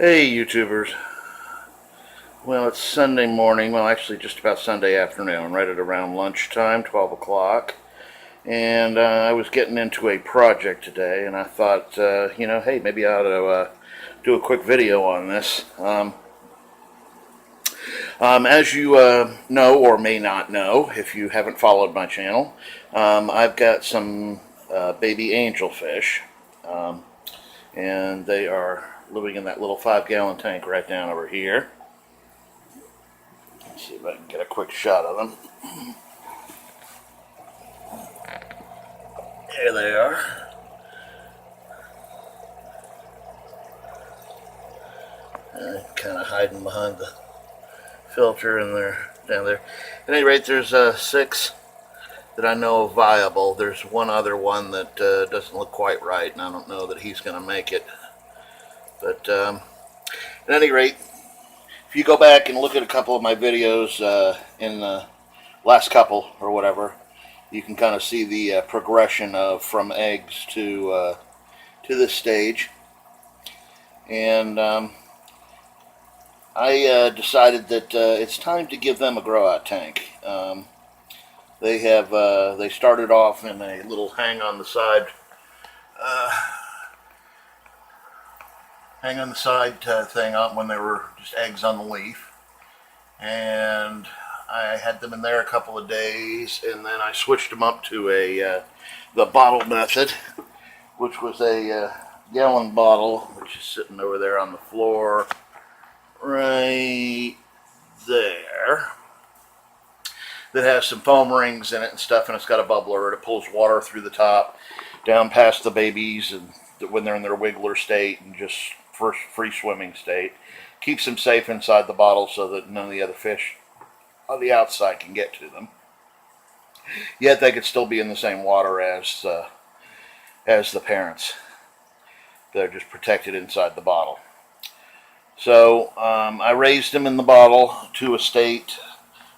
Hey YouTubers. Well, it's Sunday morning, well actually just about Sunday afternoon, right at around lunchtime, 12 o'clock. And I was getting into a project today and I thought, hey, maybe I ought to do a quick video on this. As you know or may not know, if you haven't followed my channel, I've got some baby angelfish. Um, and they are living in that little 5-gallon tank right down over here. Let's see if I can get a quick shot of them. There they are. Kind of hiding behind the filter and they're down there. At any rate, there's 6 that I know are viable. There's one other one that doesn't look quite right, and I don't know that he's going to make it. But at any rate, if you go back and look at a couple of my videos in the last couple or whatever, you can kind of see the progression of from eggs to this stage. And I decided that it's time to give them a grow-out tank. They started off in a little hang on the side thing up when they were just eggs on the leaf, and I had them in there a couple of days, and then I switched them up to the bottle method, which was a gallon bottle, which is sitting over there on the floor right there, that has some foam rings in it and stuff, and it's got a bubbler. It pulls water through the top down past the babies and when they're in their wiggler state and just first free swimming state. Keeps them safe inside the bottle so that none of the other fish on the outside can get to them. Yet they could still be in the same water as the parents. They're just protected inside the bottle. So I raised them in the bottle to a state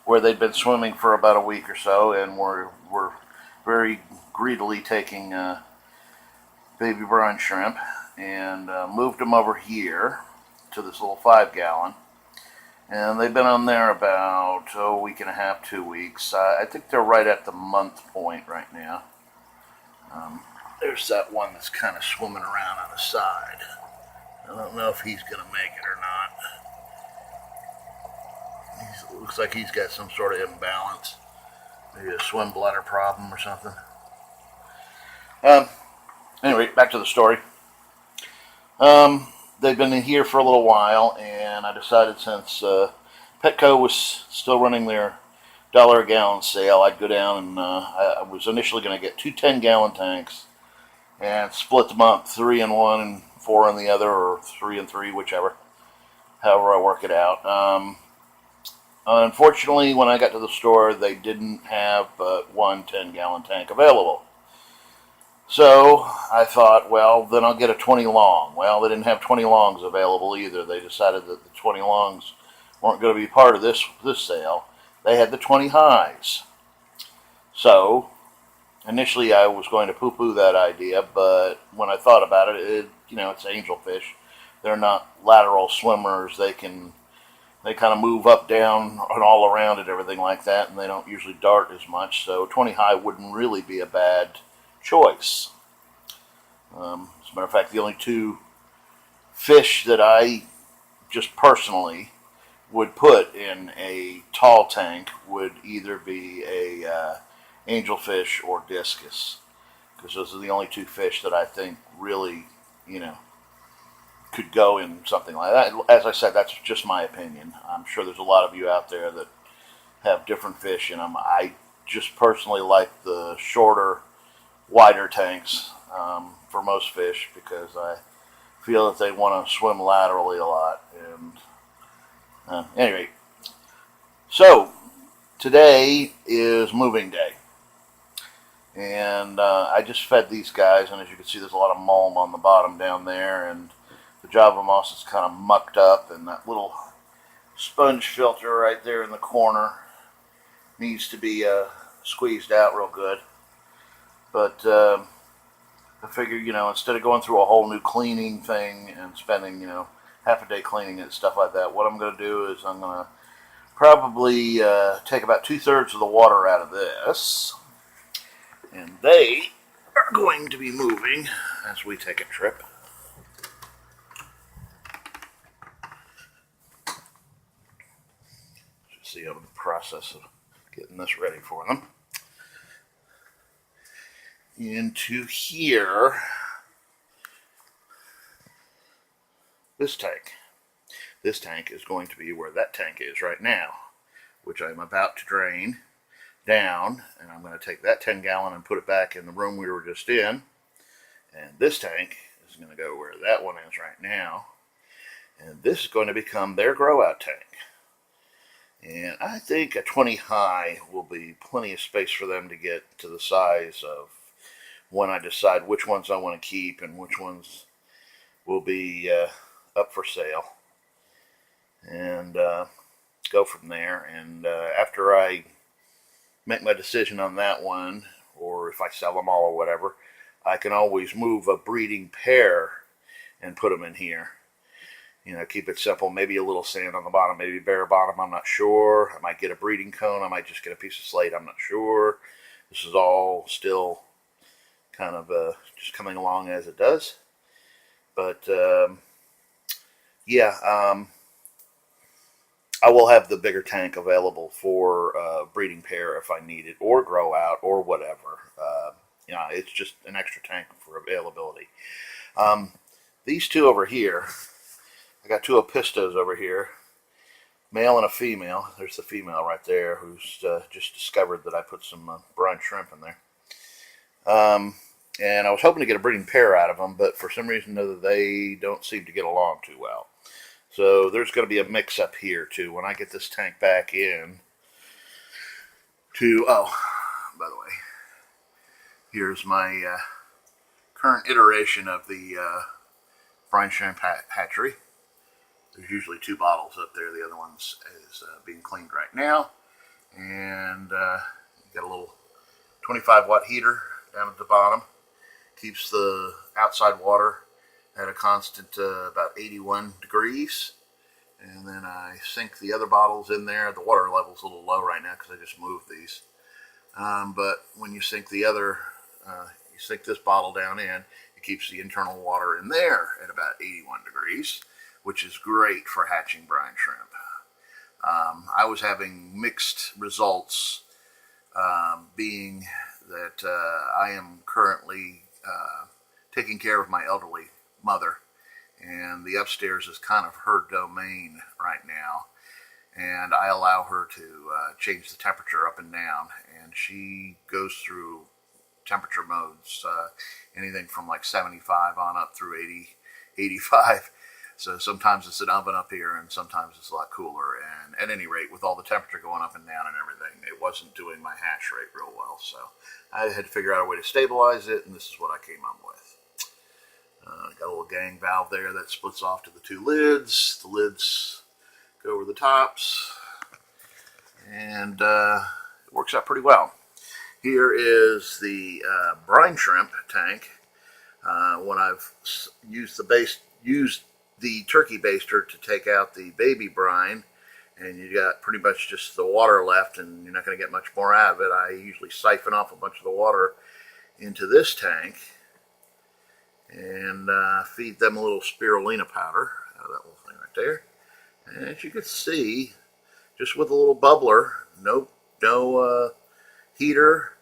where they'd been swimming for about a week or so, and were very greedily taking baby brine shrimp, and moved them over here to this little 5-gallon. And they've been on there about a week and a half, 2 weeks. I think they're right at the month point right now. There's that one that's kind of swimming around on the side. I don't know if he's going to make it or not. It looks like he's got some sort of imbalance. Maybe a swim bladder problem or something. Anyway, back to the story. They've been in here for a little while, and I decided since Petco was still running their $1 a gallon sale, I'd go down and I was initially going to get 2 10-gallon tanks and split them up, 3 in one and 4 in the other, or 3 and 3, whichever, however I work it out. Unfortunately, when I got to the store, they didn't have but one 10-gallon tank available. So I thought, well, then I'll get a 20 long. Well, they didn't have 20 longs available either. They decided that the 20 longs weren't going to be part of this sale. They had the 20 highs. So initially I was going to poo-poo that idea, but when I thought about it, it's angelfish. They're not lateral swimmers. They kind of move up, down, and all around and everything like that, and they don't usually dart as much. So 20 high wouldn't really be a bad choice. As a matter of fact, the only 2 fish that I just personally would put in a tall tank would either be a angelfish or discus, because those are the only 2 fish that I think really, could go in something like that. As I said, that's just my opinion. I'm sure there's a lot of you out there that have different fish in them. I just personally like the shorter, wider tanks for most fish, because I feel that they want to swim laterally a lot. And anyway, so today is moving day, and I just fed these guys, and as you can see, there's a lot of mulm on the bottom down there, and the Java moss is kind of mucked up, and that little sponge filter right there in the corner needs to be squeezed out real good. But I figure, instead of going through a whole new cleaning thing and spending, half a day cleaning it and stuff like that. What I'm going to do is I'm going to probably take about 2/3 of the water out of this, and they are going to be moving as we take a trip. See, I'm in the process of getting this ready for them. Into here, this tank. This tank is going to be where that tank is right now, which I'm about to drain down, and I'm going to take that 10-gallon and put it back in the room we were just in. And this tank is going to go where that one is right now, and this is going to become their grow out tank. And I think a 20 high will be plenty of space for them to get to the size of when I decide which ones I want to keep and which ones will be up for sale, and go from there. And after I make my decision on that one, or if I sell them all or whatever, I can always move a breeding pair and put them in here. You know, keep it simple. Maybe a little sand on the bottom, maybe bare bottom, I'm not sure. I might get a breeding cone, I might just get a piece of slate, I'm not sure. This is all still kind of just coming along as it does. But yeah, I will have the bigger tank available for breeding pair if I need it, or grow out, or whatever. You know, it's just an extra tank for availability. These two over here, I got two Opistos over here, male and a female. There's the female right there, who's just discovered that I put some brine shrimp in there. And I was hoping to get a breeding pair out of them, but for some reason or other, they don't seem to get along too well. So there's going to be a mix up here too when I get this tank back in to, oh, by the way, here's my current iteration of the brine shrimp hatchery. There's usually 2 bottles up there. The other one is being cleaned right now. And you got a little 25-watt heater down at the bottom. Keeps the outside water at a constant about 81 degrees. And then I sink the other bottles in there. The water level's a little low right now because I just moved these. But when you sink the other, you sink this bottle down in, it keeps the internal water in there at about 81 degrees, which is great for hatching brine shrimp. I was having mixed results, being that I am currently taking care of my elderly mother, and the upstairs is kind of her domain right now, and I allow her to change the temperature up and down, and she goes through temperature modes, anything from like 75 on up through 80, 85. So sometimes it's an oven up here, and sometimes it's a lot cooler. And at any rate, with all the temperature going up and down and everything, it wasn't doing my hatch rate real well. So I had to figure out a way to stabilize it, and this is what I came up with. Got a little gang valve there that splits off to the 2 lids. The lids go over the tops, and it works out pretty well. Here is the brine shrimp tank. When I've used the turkey baster to take out the baby brine, and you got pretty much just the water left, and you're not going to get much more out of it, I usually siphon off a bunch of the water into this tank and feed them a little spirulina powder out of that little thing right there. And as you can see, just with a little bubbler, no heater,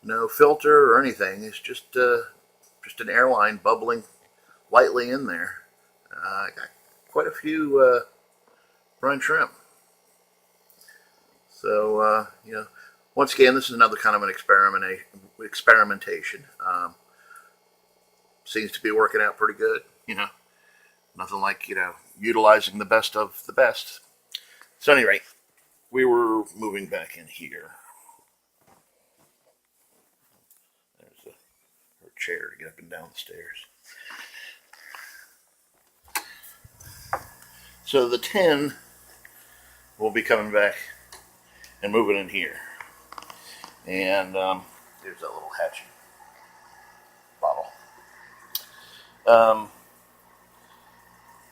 no filter or anything, it's just an airline bubbling lightly in there. I got quite a few brine shrimp. So, you know, once again, this is another kind of an experimentation. Seems to be working out pretty good, you know. Nothing like, you know, utilizing the best of the best. So, at any rate, we were moving back in here. There's her chair to get up and down the stairs. So the 10 will be coming back and moving in here. And there's that little hatching bottle.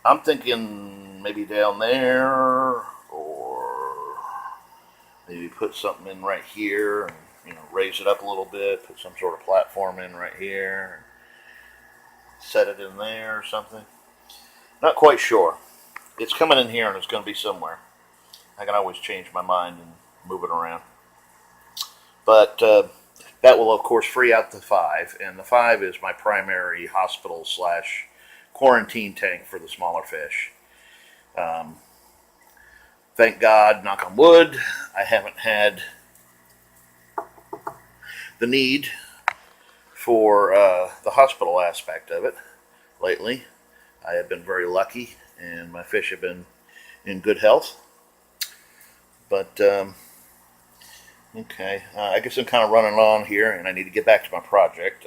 I'm thinking maybe down there, or maybe put something in right here, and raise it up a little bit, put some sort of platform in right here, set it in there or something. Not quite sure. It's coming in here and it's going to be somewhere. I can always change my mind and move it around. But that will, of course, free out the 5, and the 5 is my primary hospital slash quarantine tank for the smaller fish. Um, Thank God, knock on wood, I haven't had the need for the hospital aspect of it lately. I have been very lucky, and my fish have been in good health. But okay, I guess I'm kind of running on here, and I need to get back to my project.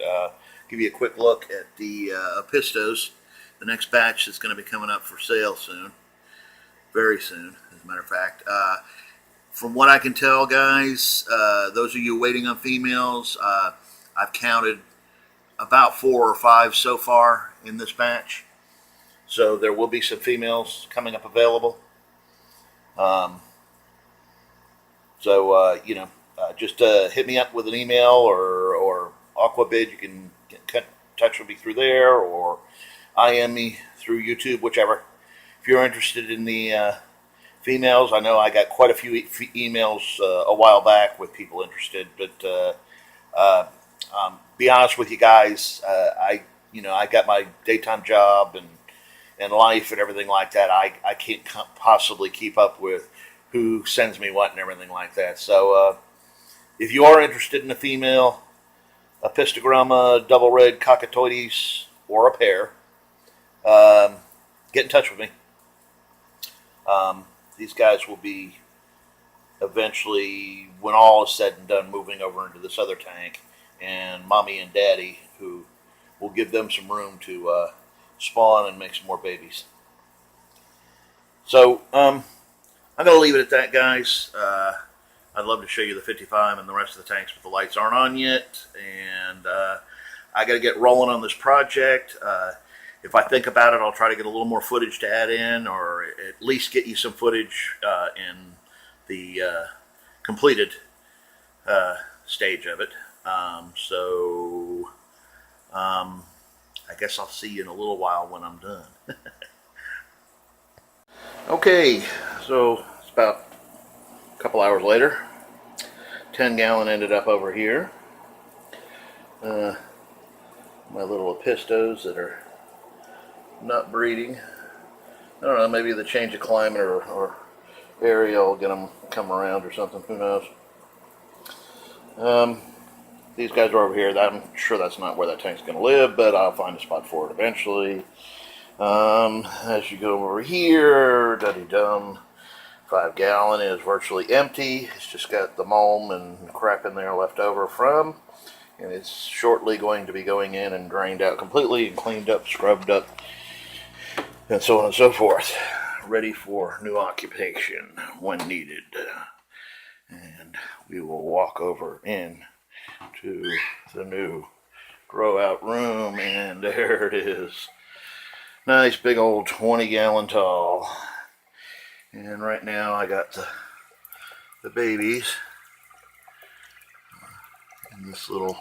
Give you a quick look at the pistos. The next batch is going to be coming up for sale soon, very soon, as a matter of fact. From what I can tell, guys, those of you waiting on females, I've counted about 4 or 5 so far in this batch. So there will be some females coming up available. Um, just hit me up with an email or Aquabid. You can get in touch with me through there, or IM me through YouTube, whichever. If you're interested in the females, I know I got quite a few emails a while back with people interested, but be honest with you guys, I got my daytime job and life and everything like that. I can't possibly keep up with who sends me what and everything like that. So if you are interested in a female, a pistogramma, double red cockatoides, or a pair, get in touch with me. These guys will be eventually, when all is said and done, moving over into this other tank, and mommy and daddy, who will give them some room to spawn and make some more babies. So I'm going to leave it at that, guys. I'd love to show you the 55 and the rest of the tanks, but the lights aren't on yet, and I got to get rolling on this project. If I think about it, I'll try to get a little more footage to add in, or at least get you some footage in the completed stage of it. I guess I'll see you in a little while when I'm done. Okay, so it's about a couple hours later. 10-gallon ended up over here. My little apistos that are not breeding. I don't know, maybe the change of climate or area will get them come around or something. Who knows? These guys are over here. I'm sure that's not where that tank's going to live, but I'll find a spot for it eventually. As you go over here, dum 5-gallon is virtually empty. It's just got the mulm and crap in there left over from, and it's shortly going to be going in and drained out completely and cleaned up, scrubbed up, and so on and so forth, ready for new occupation when needed. And we will walk over in to the new grow out room, and there it is. Nice big old 20-gallon tall. And right now I got the babies in this little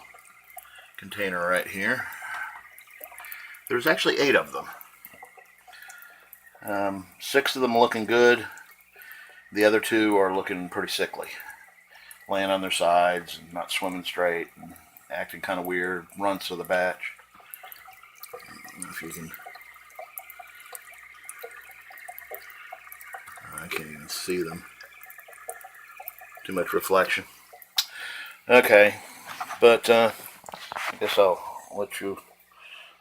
container right here. There's actually 8 of them. 6 of them looking good. The other 2 are looking pretty sickly. Laying on their sides and not swimming straight and acting kind of weird. Runts of the batch. I don't know if you can... I can't even see them. Too much reflection. Okay, but I guess I'll let you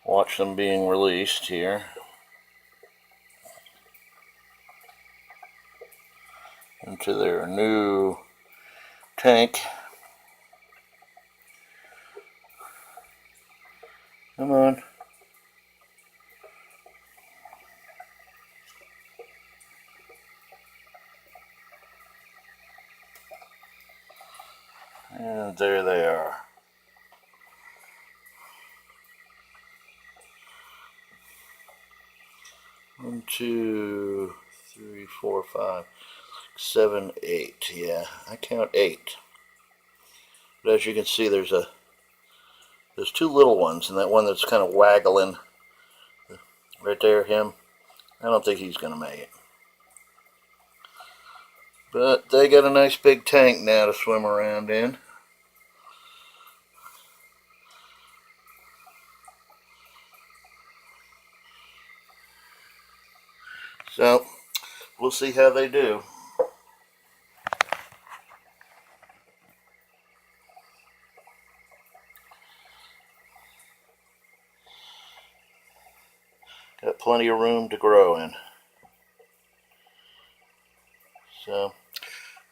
watch them being released here into their new tank. Come on. And there they are. 1, 2, 3, 4, 5, 7, 8. Yeah, I count 8. But as you can see, there's 2 little ones, and that one that's kind of waggling right there, him. I don't think he's going to make it. But they got a nice big tank now to swim around in. So, we'll see how they do. Got plenty of room to grow in. So,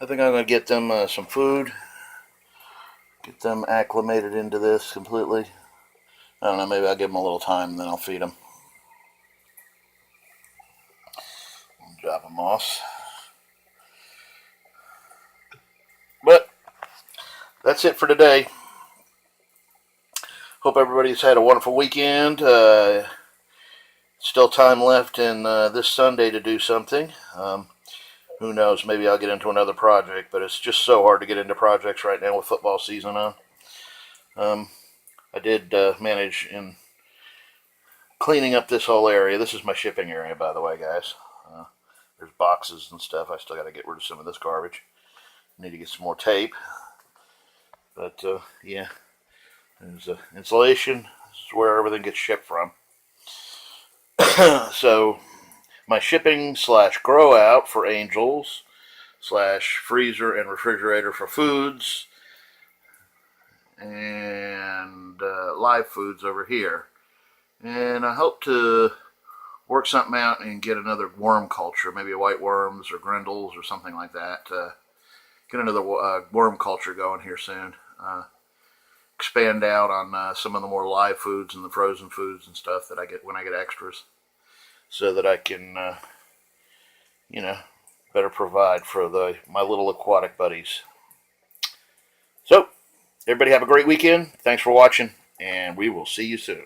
I think I'm going to get them some food. Get them acclimated into this completely. I don't know, maybe I'll give them a little time and then I'll feed them. Drop them off. But that's it for today. Hope everybody's had a wonderful weekend. Still time left in this Sunday to do something. Who knows, maybe I'll get into another project, but it's just so hard to get into projects right now with football season on. I did manage in cleaning up this whole area. This is my shipping area, by the way, guys. There's boxes and stuff. I still got to get rid of some of this garbage. Need to get some more tape. But, yeah. There's insulation. This is where everything gets shipped from. So, my shipping / grow out for Angels / freezer and refrigerator for foods and live foods over here. And I hope to work something out and get another worm culture, maybe a white worms or grindles or something like that. Get another worm culture going here soon. Expand out on some of the more live foods and the frozen foods and stuff that I get when I get extras, so that I can, better provide for my little aquatic buddies. So, everybody have a great weekend. Thanks for watching, and we will see you soon.